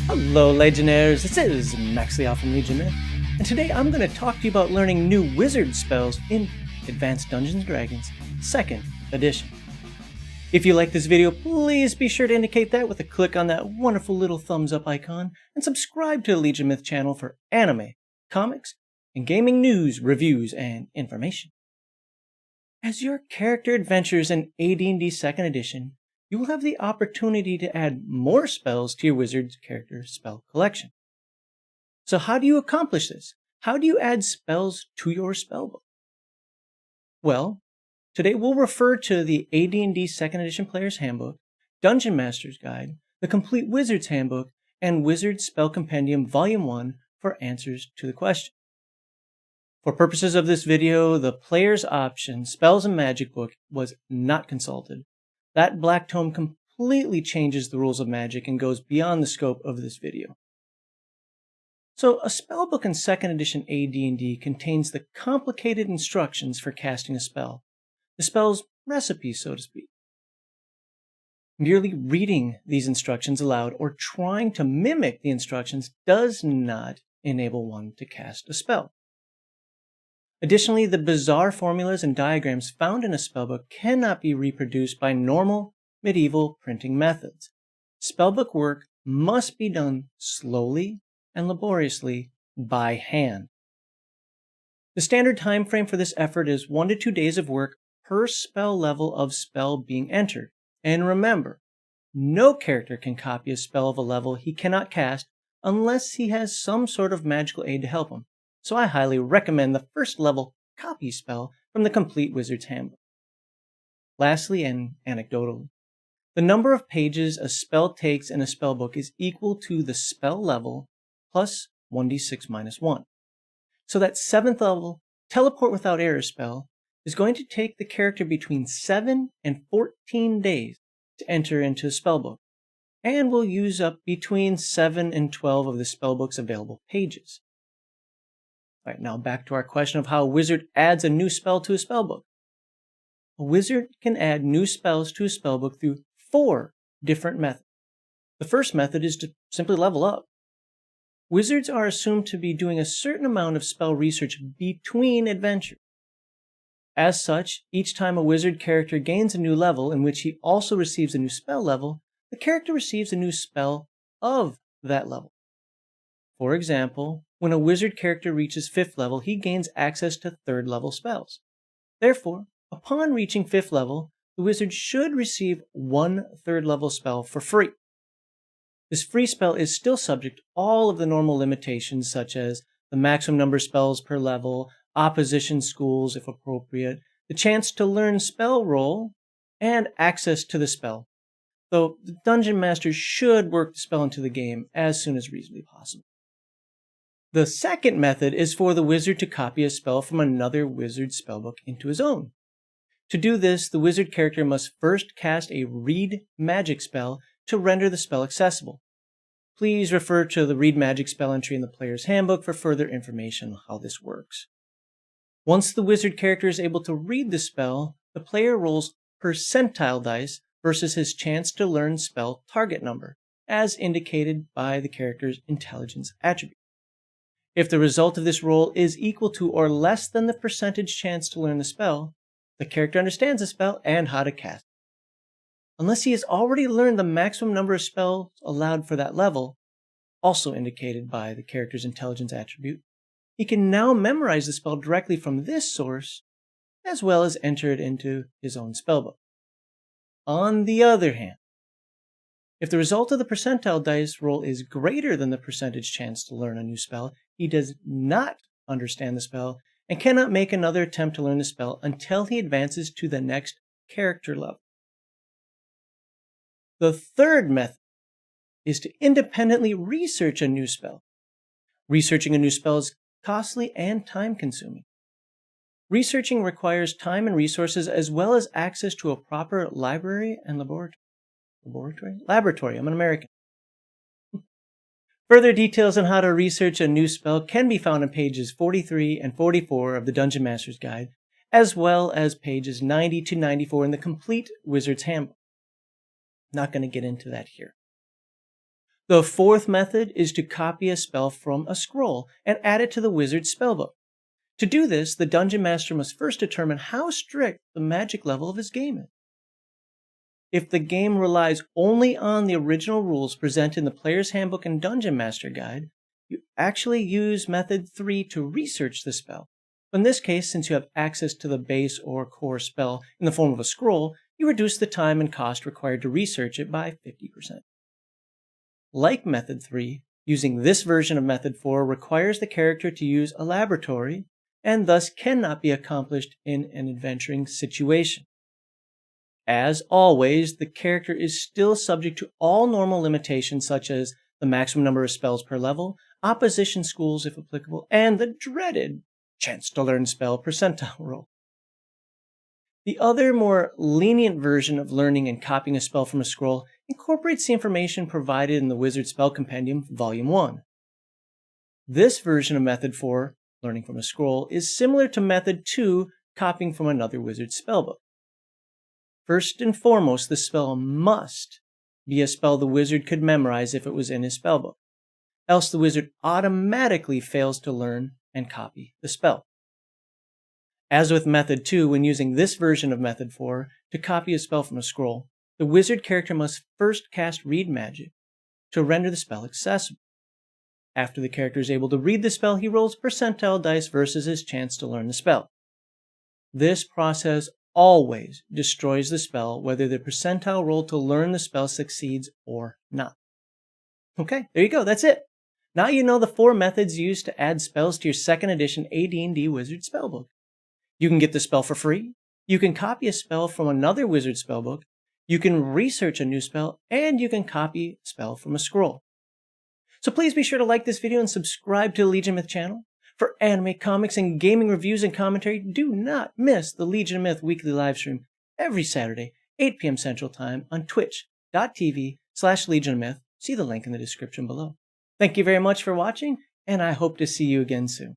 Hello Legionnaires, this is Maxley from Legion Myth, and today I'm going to talk to you about learning new wizard spells in Advanced Dungeons & Dragons 2nd Edition. If you like this video, please be sure to indicate that with a click on that wonderful little thumbs up icon, and subscribe to the Legion Myth channel for anime, comics, and gaming news, reviews, and information. As your character adventures in AD&D 2nd Edition, you will have the opportunity to add more spells to your wizard's character spell collection. So how do you accomplish this? How do you add spells to your spellbook? Well, today we'll refer to the AD&D 2nd Edition Player's Handbook, Dungeon Master's Guide, the Complete Wizard's Handbook, and Wizard Spell Compendium Volume 1 for answers to the question. For purposes of this video, the Player's Option Spells and Magic book was not consulted. That black tome completely changes the rules of magic and goes beyond the scope of this video. So, a spellbook in 2nd Edition AD&D contains the complicated instructions for casting a spell, the spell's recipe, so to speak. Merely reading these instructions aloud or trying to mimic the instructions does not enable one to cast a spell. Additionally, the bizarre formulas and diagrams found in a spellbook cannot be reproduced by normal medieval printing methods. Spellbook work must be done slowly and laboriously by hand. The standard time frame for this effort is 1 to 2 days of work per spell level of spell being entered. And remember, no character can copy a spell of a level he cannot cast unless he has some sort of magical aid to help him. So I highly recommend the first level copy spell from the Complete Wizard's Handbook. Lastly, and anecdotally, the number of pages a spell takes in a spellbook is equal to the spell level plus 1d6 minus 1. So that 7th level Teleport Without Error spell is going to take the character between 7 and 14 days to enter into a spellbook, and will use up between 7 and 12 of the spellbook's available pages. Alright, now back to our question of how a wizard adds a new spell to a spellbook. A wizard can add new spells to a spellbook through 4 different methods. The first method is to simply level up. Wizards are assumed to be doing a certain amount of spell research between adventures. As such, each time a wizard character gains a new level in which he also receives a new spell level, the character receives a new spell of that level. For example, when a wizard character reaches 5th level, he gains access to 3rd level spells. Therefore, upon reaching 5th level, the wizard should receive 1 3rd level spell for free. This free spell is still subject to all of the normal limitations, such as the maximum number of spells per level, opposition schools if appropriate, the chance to learn spell roll, and access to the spell, though the Dungeon Master should work the spell into the game as soon as reasonably possible. The second method is for the wizard to copy a spell from another wizard's spellbook into his own. To do this, the wizard character must first cast a Read Magic spell to render the spell accessible. Please refer to the Read Magic spell entry in the Player's Handbook for further information on how this works. Once the wizard character is able to read the spell, the player rolls percentile dice versus his chance to learn spell target number, as indicated by the character's intelligence attribute. If the result of this roll is equal to or less than the percentage chance to learn the spell, the character understands the spell and how to cast it. Unless he has already learned the maximum number of spells allowed for that level, also indicated by the character's intelligence attribute, he can now memorize the spell directly from this source, as well as enter it into his own spellbook. On the other hand, if the result of the percentile dice roll is greater than the percentage chance to learn a new spell, he does not understand the spell and cannot make another attempt to learn the spell until he advances to the next character level. The third method is to independently research a new spell. Researching a new spell is costly and time-consuming. Researching requires time and resources as well as access to a proper library and laboratory. I'm an American. Further details on how to research a new spell can be found on pages 43 and 44 of the Dungeon Master's Guide, as well as pages 90 to 94 in the Complete Wizard's Handbook. Not going to get into that here. The fourth method is to copy a spell from a scroll and add it to the wizard's spellbook. To do this, the dungeon master must first determine how strict the magic level of his game is. If the game relies only on the original rules presented in the Player's Handbook and Dungeon Master Guide, you actually use Method 3 to research the spell. In this case, since you have access to the base or core spell in the form of a scroll, you reduce the time and cost required to research it by 50%. Like Method 3, using this version of Method 4 requires the character to use a laboratory and thus cannot be accomplished in an adventuring situation. As always, the character is still subject to all normal limitations such as the maximum number of spells per level, opposition schools if applicable, and the dreaded chance to learn spell percentile roll. The other, more lenient version of learning and copying a spell from a scroll incorporates the information provided in the Wizard Spell Compendium, Volume 1. This version of Method 4, learning from a scroll, is similar to Method 2, copying from another wizard's spellbook. First and foremost, the spell must be a spell the wizard could memorize if it was in his spellbook, else the wizard automatically fails to learn and copy the spell. As with Method 2, when using this version of Method 4 to copy a spell from a scroll, the wizard character must first cast Read Magic to render the spell accessible. After the character is able to read the spell, he rolls percentile dice versus his chance to learn the spell. This process always destroys the spell, whether the percentile roll to learn the spell succeeds or not. Okay, there you go, that's it. Now you know the 4 methods used to add spells to your 2nd edition AD&D Wizard Spellbook. You can get the spell for free, you can copy a spell from another wizard spellbook, you can research a new spell, and you can copy a spell from a scroll. So please be sure to like this video and subscribe to the Legion Myth channel. For anime, comics, and gaming reviews and commentary, do not miss the Legion Myth weekly livestream every Saturday, 8 p.m. Central Time on twitch.tv/LegionMyth. See the link in the description below. Thank you very much for watching, and I hope to see you again soon.